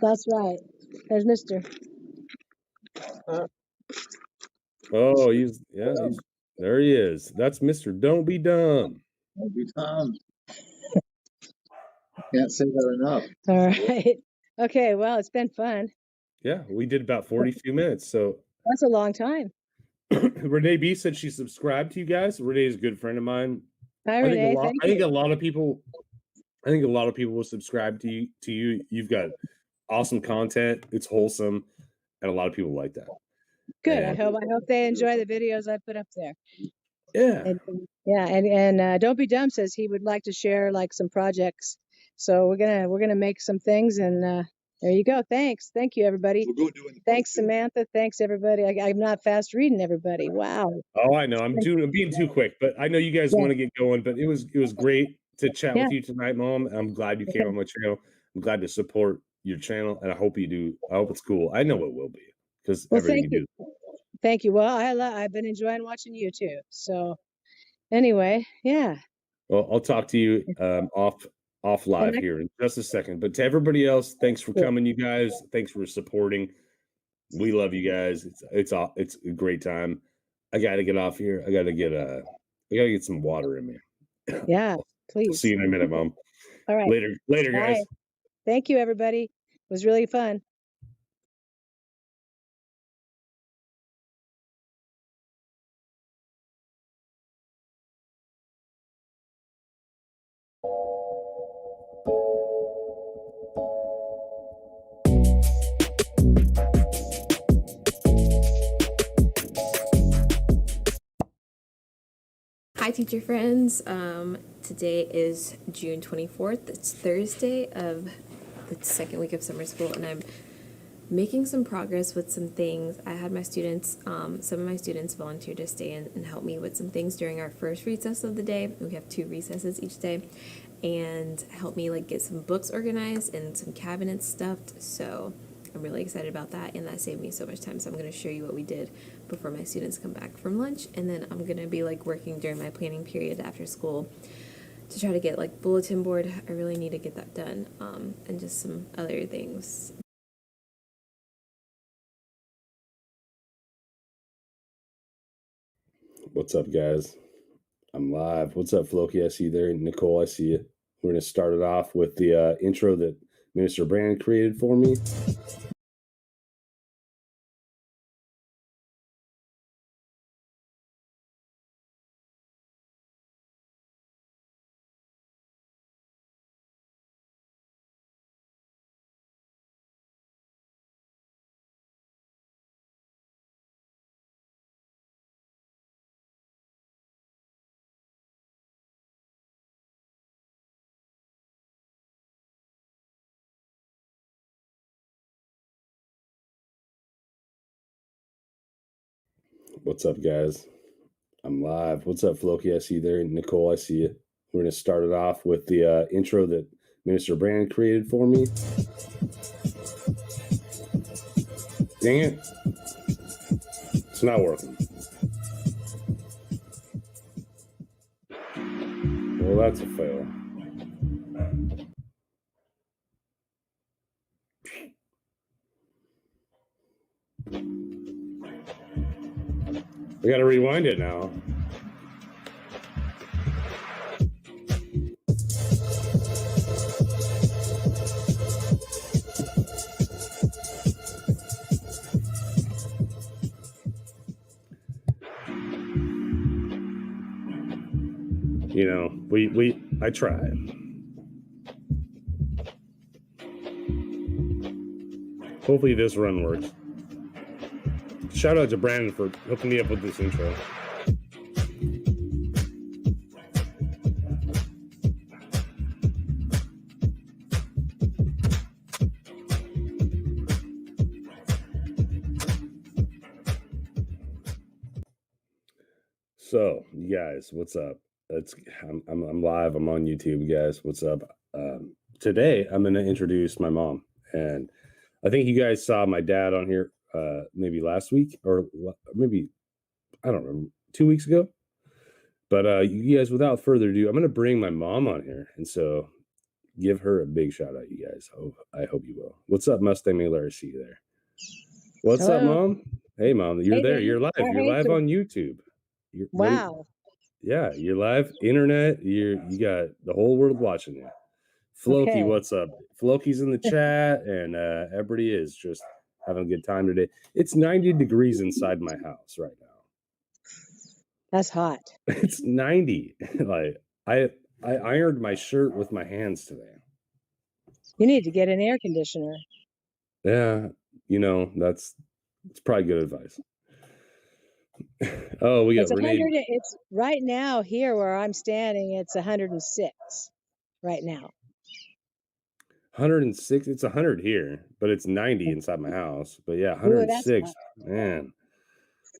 Speaker 1: That's right. There's Mister.
Speaker 2: Oh, there he is. That's Mr. Don't Be Dumb.
Speaker 3: Don't be dumb. Can't say that enough.
Speaker 1: All right. Okay. Well, it's been fun.
Speaker 2: Yeah, we did about 42 minutes. So
Speaker 1: That's a long time.
Speaker 2: Renee B said she subscribed to you guys. Renee is a good friend of mine.
Speaker 1: Hi,
Speaker 2: I
Speaker 1: Renee.
Speaker 2: think a lot of people will subscribe to you. You've got awesome content. It's wholesome, and a lot of people like that.
Speaker 1: Good.
Speaker 2: And-
Speaker 1: I hope they enjoy the videos I put up there.
Speaker 2: Yeah.
Speaker 1: And Don't Be Dumb says he would like to share like some projects. So we're gonna make some things, and there you go. Thanks. Thank you, everybody.
Speaker 3: We'll go do it.
Speaker 1: Thanks, Samantha. Thanks, everybody. I'm not fast reading everybody. Wow.
Speaker 2: Oh, I know. I'm being too quick, but I know you guys
Speaker 1: Yeah.
Speaker 2: want to get going. But it was great to chat
Speaker 1: Yeah.
Speaker 2: with you tonight, Mom. I'm glad you came on my channel. I'm glad to support your channel, and I hope you do. I hope it's cool. I know it will be because
Speaker 1: Well,
Speaker 2: everything you do.
Speaker 1: Thank you. Well, I've been enjoying watching you too. So anyway, yeah.
Speaker 2: Well, I'll talk to you off live here in just a second. But to everybody else, thanks for coming, you guys. Thanks for supporting. We love you guys. It's a great time. I got to get off here. I got to get some water in me.
Speaker 1: Yeah, please.
Speaker 2: See you in a minute, Mom.
Speaker 1: All right.
Speaker 2: Later, guys.
Speaker 1: Bye. Thank you, everybody. It was really fun.
Speaker 4: Hi, teacher friends. Today is June 24th. It's Thursday of the second week of summer school, and I'm making some progress with some things. I had my students, some of my students volunteer to stay in and help me with some things during our first recess of the day. We have 2 recesses each day, and help me like get some books organized and some cabinets stuffed. So I'm really excited about that, and that saved me so much time. So I'm going to show you what we did before my students come back from lunch, and then I'm going to be like working during my planning period after school to try to get like bulletin board. I really need to get that done, and just some other things.
Speaker 2: What's up, guys? I'm live. What's up, Floki? I see you there. Nicole, I see you. We're going to start it off with the intro that Minister Brandon created for me. What's up, guys? I'm live. What's up, Floki? I see you there. Nicole, I see you. We're going to start it off with the intro that Minister Brandon created for me. Dang it. It's not working. Well, that's a fail. We got to rewind it now. You know, I try. Hopefully this run works. Shout out to Brandon for hooking me up with this intro. So, you guys, what's up? I'm live. I'm on YouTube, guys. What's up? Today, I'm going to introduce my mom, and I think you guys saw my dad on here maybe last week or maybe I don't know 2 weeks ago. But you guys, without further ado, I'm going to bring my mom on here, and so give her a big shout out, you guys. I hope you will. What's up, Mustang Miller? I see you there. What's up, Mom? Hey, Mom, you're
Speaker 1: Hey,
Speaker 2: there.
Speaker 1: Dad.
Speaker 2: You're live. You're live on YouTube.
Speaker 1: Wow.
Speaker 2: Yeah, you're live. Internet. You got the whole world watching you. Floki,
Speaker 1: Okay.
Speaker 2: what's up? Floki's in the chat, and everybody is just having a good time today. It's 90 degrees inside my house right now.
Speaker 1: That's hot.
Speaker 2: It's 90. Like I ironed my shirt with my hands today.
Speaker 1: You need to get an air conditioner.
Speaker 2: Yeah, you know, it's probably good advice. Oh, we got Renee.
Speaker 1: It's right now here where I'm standing, it's 106 right now.
Speaker 2: 106. It's 100 here, but it's 90 inside my house. But yeah, 106. Man.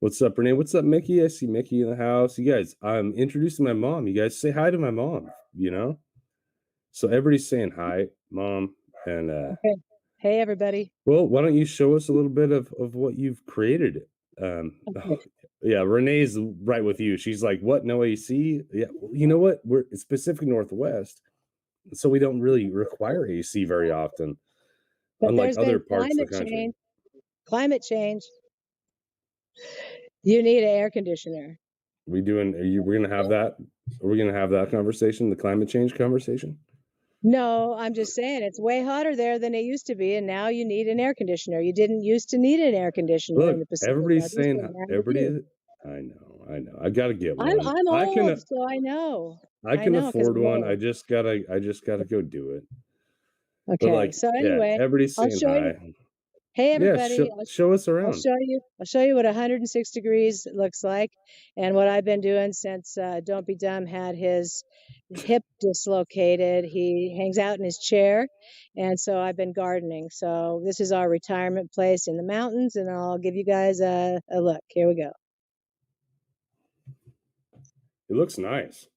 Speaker 2: What's up, Renee? What's up, Mickey? I see Mickey in the house. You guys, I'm introducing my mom. You guys say hi to my mom, you know? So everybody's saying hi, Mom. And
Speaker 1: Okay. Hey, everybody.
Speaker 2: Well, why don't you show us a little bit of what you've created?
Speaker 1: Okay.
Speaker 2: Yeah, Renee's right with you. She's like, what? No AC? Yeah, well, you know what? We're it's Pacific Northwest, so we don't really require AC very often,
Speaker 1: But
Speaker 2: unlike
Speaker 1: there's
Speaker 2: other
Speaker 1: been
Speaker 2: parts of the
Speaker 1: climate
Speaker 2: country.
Speaker 1: change. Climate change. You need an air conditioner.
Speaker 2: We're gonna have that? Are we gonna have that conversation, the climate change conversation?
Speaker 1: No, I'm just saying it's way hotter there than it used to be, and now you need an air conditioner. You didn't used to need an air conditioner in
Speaker 2: Look,
Speaker 1: the Pacific
Speaker 2: everybody's
Speaker 1: Northwest,
Speaker 2: saying
Speaker 1: but now you
Speaker 2: everybody
Speaker 1: do.
Speaker 2: is. I know. I gotta get one.
Speaker 1: I'm
Speaker 2: I can
Speaker 1: old, so I know.
Speaker 2: I can
Speaker 1: know, 'cause
Speaker 2: afford
Speaker 1: I'm
Speaker 2: one.
Speaker 1: old.
Speaker 2: I just gotta go do it. But
Speaker 1: Okay.
Speaker 2: like,
Speaker 1: So
Speaker 2: yeah,
Speaker 1: anyway,
Speaker 2: everybody's
Speaker 1: I'll
Speaker 2: saying
Speaker 1: show you.
Speaker 2: hi.
Speaker 1: Hey,
Speaker 2: Yeah,
Speaker 1: everybody.
Speaker 2: show us around.
Speaker 1: I'll show you what 106 degrees looks like, and what I've been doing since Don't Be Dumb had his hip dislocated. He hangs out in his chair, and so I've been gardening. So this is our retirement place in the mountains, and I'll give you guys a look. Here we go.
Speaker 2: It looks nice.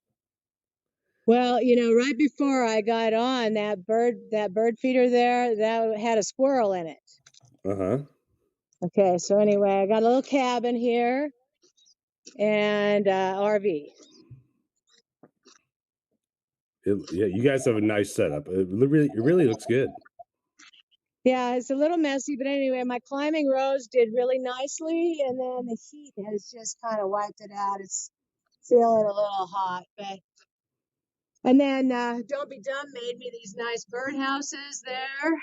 Speaker 1: Well, you know, right before I got on, that bird feeder there, that had a squirrel in it.
Speaker 2: Uh-huh.
Speaker 1: Okay, so anyway, I got a little cabin here and RV.
Speaker 2: Yeah, you guys have a nice setup. It really looks good.
Speaker 1: Yeah, it's a little messy, but anyway, my climbing rose did really nicely, and then the heat has just kind of wiped it out. It's feeling a little hot, but and then Don't Be Dumb made me these nice birdhouses there.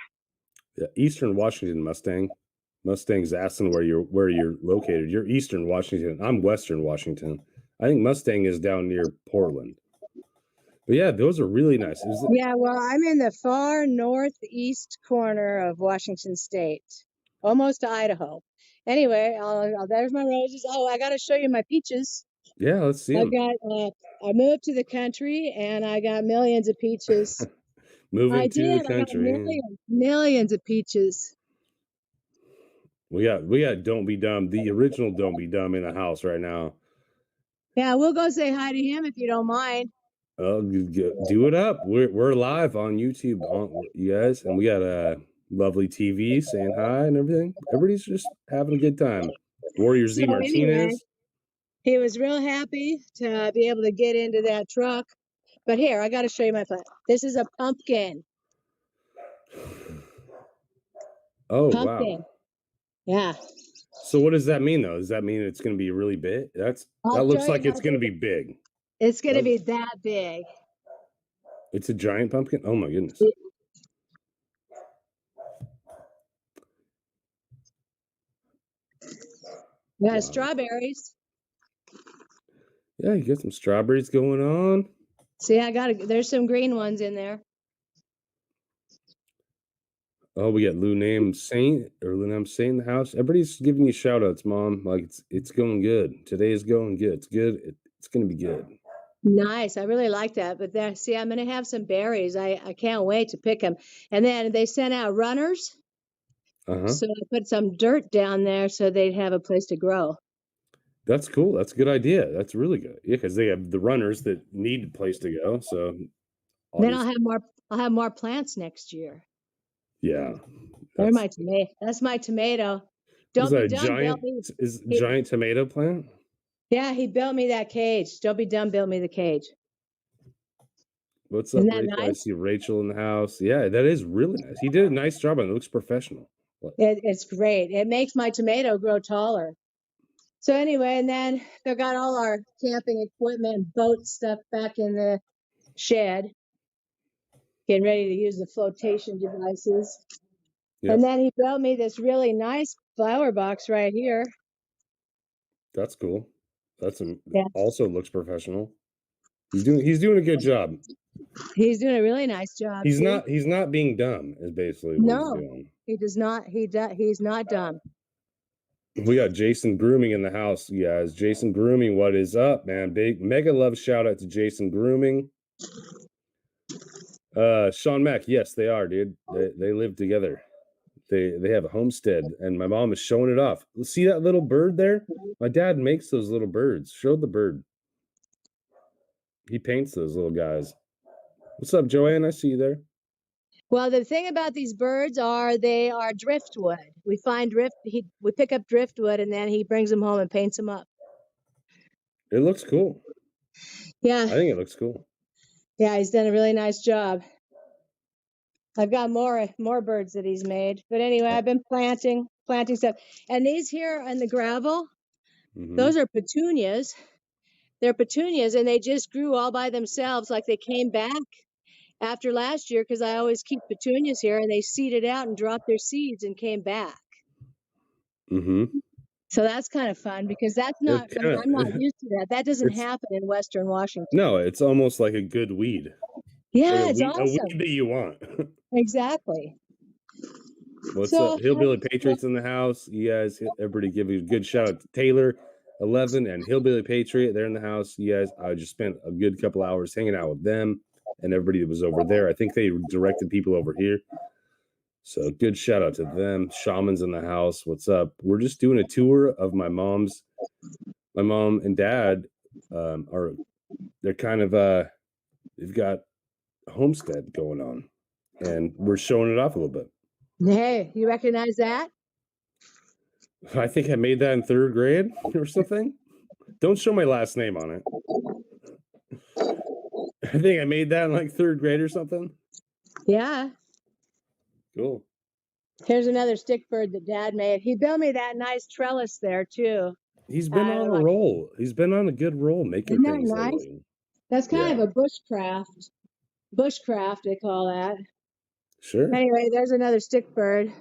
Speaker 2: Yeah, Eastern Washington Mustang. Mustang's asking where you're located. You're Eastern Washington. I'm Western Washington. I think Mustang is down near Portland. But yeah, those are really nice.
Speaker 1: Yeah, well, I'm in the far northeast corner of Washington State, almost to Idaho. Anyway, there's my roses. Oh, I got to show you my peaches.
Speaker 2: Yeah, let's see
Speaker 1: I
Speaker 2: them.
Speaker 1: got. I moved to the country, and I got millions of peaches.
Speaker 2: Moving
Speaker 1: I
Speaker 2: to
Speaker 1: did.
Speaker 2: the
Speaker 1: I got
Speaker 2: country.
Speaker 1: millions of peaches.
Speaker 2: We got Don't Be Dumb, the original Don't Be Dumb in the house right now.
Speaker 1: Yeah, we'll go say hi to him if you don't mind.
Speaker 2: Do it up. We're live on YouTube, you guys, and we got a lovely TV saying hi and everything. Everybody's just having a good time. Warrior Z
Speaker 1: So
Speaker 2: Martinez.
Speaker 1: anyway, he was real happy to be able to get into that truck. But here, I got to show you my plant. This is a pumpkin.
Speaker 2: Oh,
Speaker 1: Pumpkin.
Speaker 2: wow.
Speaker 1: Yeah.
Speaker 2: So what does that mean, though? Does that mean it's going to be really big? That
Speaker 1: I'll
Speaker 2: looks
Speaker 1: show you
Speaker 2: like
Speaker 1: how
Speaker 2: it's going to be big.
Speaker 1: It's going to be that big.
Speaker 2: It's a giant pumpkin? Oh, my goodness.
Speaker 1: We got
Speaker 2: Wow.
Speaker 1: strawberries.
Speaker 2: Yeah, you got some strawberries going on.
Speaker 1: See, there's some green ones in there.
Speaker 2: Oh, we got Lou Nam Saint in the house. Everybody's giving you shout outs, Mom. Like it's going good. Today is going good. It's good. It's going to be good.
Speaker 1: Nice. I really like that. But there, see, I'm going to have some berries. I can't wait to pick them. And then they sent out runners.
Speaker 2: Uh-huh.
Speaker 1: So I put some dirt down there so they'd have a place to grow.
Speaker 2: That's cool. That's a good idea. That's really good. Yeah, because they have the runners that need a place to go. So
Speaker 1: Then I'll have more plants next year.
Speaker 2: Yeah.
Speaker 1: They're my tomato. That's my tomato. Don't be dumb.
Speaker 2: Giant tomato plant?
Speaker 1: Yeah, he built me that cage. Don't be dumb, built me the cage.
Speaker 2: What's up,
Speaker 1: Isn't that
Speaker 2: Rachel? I
Speaker 1: nice?
Speaker 2: see Rachel in the house. Yeah, that is really nice. He did a nice job on it. It looks professional.
Speaker 1: It's great. It makes my tomato grow taller. So anyway, and then they got all our camping equipment, boat stuff back in the shed, getting ready to use the flotation devices.
Speaker 2: Yep.
Speaker 1: And then he built me this really nice flower box right here.
Speaker 2: That's cool.
Speaker 1: Yeah.
Speaker 2: Also looks professional. He's doing a good job.
Speaker 1: He's doing a really nice job.
Speaker 2: He's not being dumb, is basically what he's doing.
Speaker 1: He does not. He's not dumb.
Speaker 2: We got Jason Grooming in the house, you guys. Jason Grooming, what is up, man? Big mega love shout out to Jason Grooming. Sean Mack, yes, they are, dude. They live together. They have a homestead, and my mom is showing it off. See that little bird there? My dad makes those little birds. Show the bird. He paints those little guys. What's up, Joanne? I see you there.
Speaker 1: Well, the thing about these birds they are driftwood. We pick up driftwood, and then he brings them home and paints them up.
Speaker 2: It looks cool.
Speaker 1: Yeah.
Speaker 2: I think it looks cool.
Speaker 1: Yeah, he's done a really nice job. I've got more birds that he's made. But anyway, I've been planting stuff. And these here on the gravel, those are petunias. They're petunias, and they just grew all by themselves, like they came back after last year, because I always keep petunias here, and they seeded out and dropped their seeds and came back. So that's kind of fun, because I'm not used to that. That doesn't happen in Western Washington.
Speaker 2: No, it's almost like a good weed.
Speaker 1: Yeah,
Speaker 2: like
Speaker 1: it's awesome.
Speaker 2: A weed that you want.
Speaker 1: Exactly.
Speaker 2: What's up? Hillbilly Patriots in the house. You guys, everybody give a good shout out to Taylor 11 and Hillbilly Patriot. They're in the house. You guys, I just spent a good couple hours hanging out with them and everybody that was over there. I think they directed people over here. So good shout out to them. Shaman's in the house. What's up? We're just doing a tour of my mom and dad they're kind of they've got a homestead going on, and we're showing it off a little bit.
Speaker 1: Hey, you recognize that?
Speaker 2: I think I made that in 3rd grade or something. Don't show my last name on it. I think I made that in like 3rd grade or something.
Speaker 1: Yeah.
Speaker 2: Cool.
Speaker 1: Here's another stick bird that Dad made. He built me that nice trellis there too.
Speaker 2: He's been on a
Speaker 1: like,
Speaker 2: roll. He's been on a good roll making
Speaker 1: isn't that
Speaker 2: things
Speaker 1: nice?
Speaker 2: lately.
Speaker 1: That's kind
Speaker 2: Yeah,
Speaker 1: of a bushcraft. Bushcraft, they call that.
Speaker 2: sure.
Speaker 1: Anyway, there's another stick bird.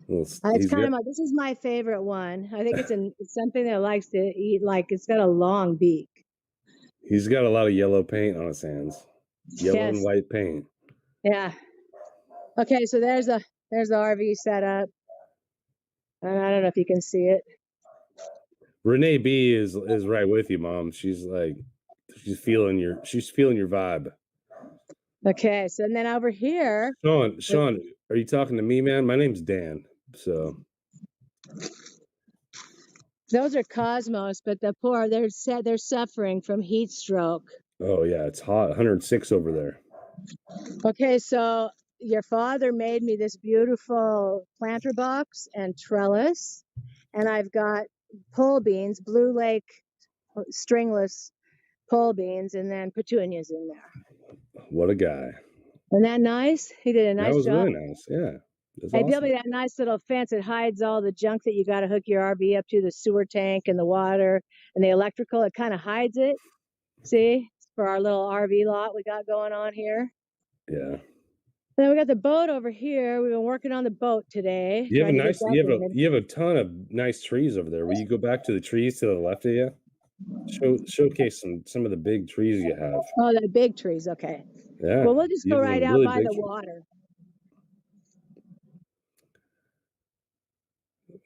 Speaker 2: Well,
Speaker 1: It's
Speaker 2: he's
Speaker 1: kind
Speaker 2: got
Speaker 1: of this is my favorite one. I think it's something that likes to eat. Like it's got a long beak.
Speaker 2: he's got a lot of yellow paint on his hands. Yellow and
Speaker 1: Yes.
Speaker 2: white paint.
Speaker 1: Yeah. Okay, so there's the RV set up. And I don't know if you can see it.
Speaker 2: Renee B is right with you, Mom. She's feeling your vibe.
Speaker 1: Okay, so and then over here,
Speaker 2: Sean, are you talking to me, man? My name's Dan. So
Speaker 1: those are cosmos, but the poor they're suffering from heat stroke.
Speaker 2: oh yeah, it's hot. 106 over there.
Speaker 1: Okay, so your father made me this beautiful planter box and trellis, and I've got pole beans, Blue Lake stringless pole beans, and then petunias in there.
Speaker 2: What a guy.
Speaker 1: Isn't that nice? He did a
Speaker 2: That
Speaker 1: nice
Speaker 2: was
Speaker 1: job.
Speaker 2: really nice. Yeah. That's
Speaker 1: Hey, built
Speaker 2: awesome.
Speaker 1: me that nice little fence that hides all the junk that you got to hook your RV up to, the sewer tank and the water and the electrical. It kind of hides it. See, for our little RV lot we got going on here.
Speaker 2: Yeah.
Speaker 1: And then we got the boat over here. We've been working on the boat today.
Speaker 2: You have a
Speaker 1: trying to get
Speaker 2: nice
Speaker 1: that painted.
Speaker 2: you have a ton of nice trees over there. Will you go back to the trees to the left of you? Showcase some of the big trees you have.
Speaker 1: Oh, the big trees. Okay.
Speaker 2: Yeah.
Speaker 1: Well, we'll just
Speaker 2: You
Speaker 1: go
Speaker 2: have
Speaker 1: right
Speaker 2: some
Speaker 1: out
Speaker 2: really
Speaker 1: by
Speaker 2: big
Speaker 1: the
Speaker 2: trees.
Speaker 1: water.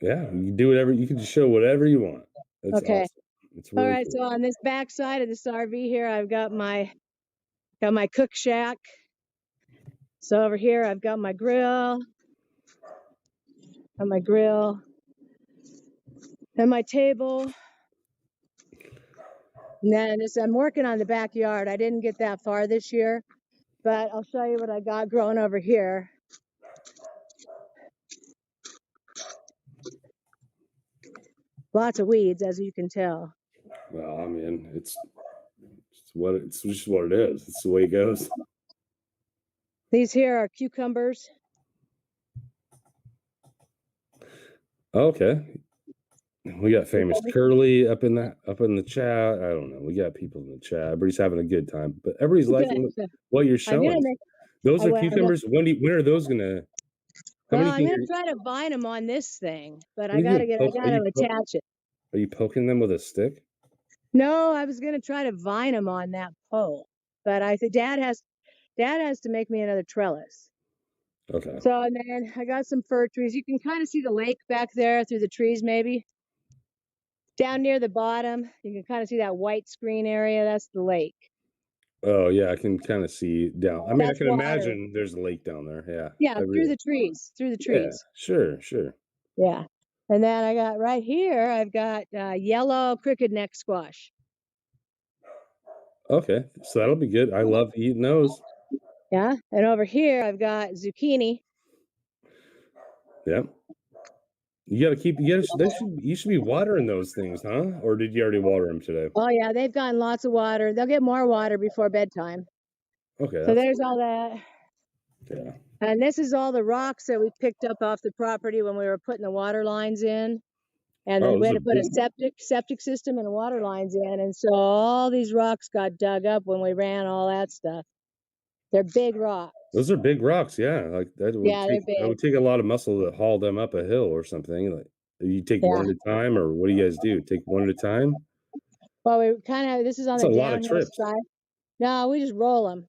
Speaker 2: Yeah, you can do whatever. You can just show whatever you want. That's
Speaker 1: Okay.
Speaker 2: awesome. It's
Speaker 1: All
Speaker 2: really
Speaker 1: right.
Speaker 2: cool.
Speaker 1: So on this back side of this RV here, I've got my cook shack. So over here, I've got my grill. And my table. And then I'm working on the backyard. I didn't get that far this year, but I'll show you what I got growing over here. Lots of weeds, as you can tell.
Speaker 2: Well, I mean, it's just what it is. It's the way it goes.
Speaker 1: These here are cucumbers.
Speaker 2: Okay. We got famous Curly up in the chat. I don't know. We got people in the chat. Everybody's having a good time, but everybody's liking what you're showing. Those are cucumbers. When are those gonna?
Speaker 1: Well, I'm gonna try to vine them on this thing, but I gotta attach it.
Speaker 2: Are you poking them with a stick?
Speaker 1: No, I was gonna try to vine them on that pole, but I said Dad has to make me another trellis.
Speaker 2: Okay.
Speaker 1: So and then I got some fir trees. You can kind of see the lake back there through the trees, maybe. Down near the bottom, you can kind of see that white screen area. That's the lake.
Speaker 2: Oh yeah, I can kind of see down. I mean,
Speaker 1: That's
Speaker 2: I can
Speaker 1: water.
Speaker 2: imagine there's a lake down there. Yeah.
Speaker 1: Yeah, through the trees.
Speaker 2: Yeah, sure.
Speaker 1: Yeah. And then I got right here, I've got yellow crooked neck squash.
Speaker 2: Okay, so that'll be good. I love eating those.
Speaker 1: Yeah. And over here, I've got zucchini.
Speaker 2: Yeah. You should be watering those things, huh? Or did you already water them today?
Speaker 1: Oh yeah, they've gotten lots of water. They'll get more water before bedtime.
Speaker 2: Okay.
Speaker 1: So there's all that.
Speaker 2: Yeah.
Speaker 1: And this is all the rocks that we picked up off the property when we were putting the water lines in. And then we had to put a septic system and water lines in. And so all these rocks got dug up when we ran all that stuff. They're big rocks.
Speaker 2: Those are big rocks, yeah. Like that would take a lot of muscle to haul them up a hill or something. Like you take one at a time, or what do you guys do? Take one at a time?
Speaker 1: Well, we this is on the downhill side. No, we just roll them,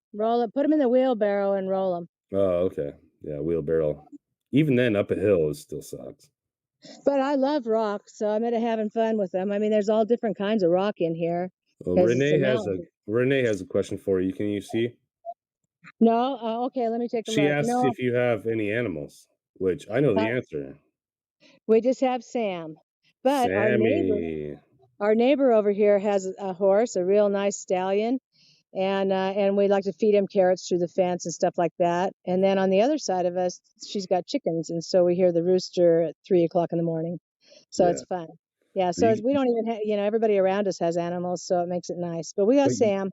Speaker 1: put them in the wheelbarrow and roll them.
Speaker 2: Oh, okay. Yeah, wheelbarrow. Even then, up a hill, it still sucks.
Speaker 1: But I love rocks, so I'm having fun with them. I mean, there's all different kinds of rock in here.
Speaker 2: Well, Renee has a question for you. Can you see?
Speaker 1: No? Okay, let me take a look.
Speaker 2: She asked if you have any animals, which I know the answer.
Speaker 1: We just have Sam. But
Speaker 2: Sammy.
Speaker 1: our neighbor over here has a horse, a real nice stallion. And we like to feed him carrots through the fence and stuff like that. And then on the other side of us, she's got chickens, and so we hear the rooster at 3:00 in the morning. So it's fun. Yeah. So we don't even have, everybody around us has animals, so it makes it nice. But we got Sam.